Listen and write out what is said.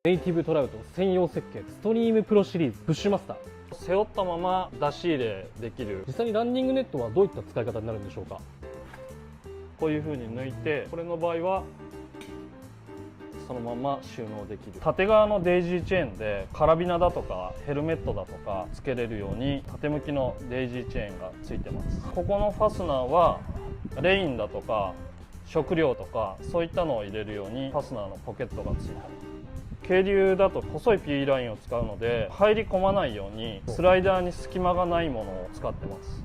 ネイティブトラウト専用設計ストリームプロシリーズプッシュマスター。背負ったまま出し入れできる。実際にランニングネットはどういった使い方になるんでしょうか。こういう風に抜いて、これの場合はそのまま収納できる。縦側のデイジーチェーンでカラビナだとかヘルメットだとかつけれるように縦向きのデイジーチェーンがついてます。ここのファスナーはレインだとか食料とかそういったのを入れるようにファスナーのポケットがついてます。渓流だと細い P ラインを使うので入り込まないようにスライダーに隙間がないものを使ってます。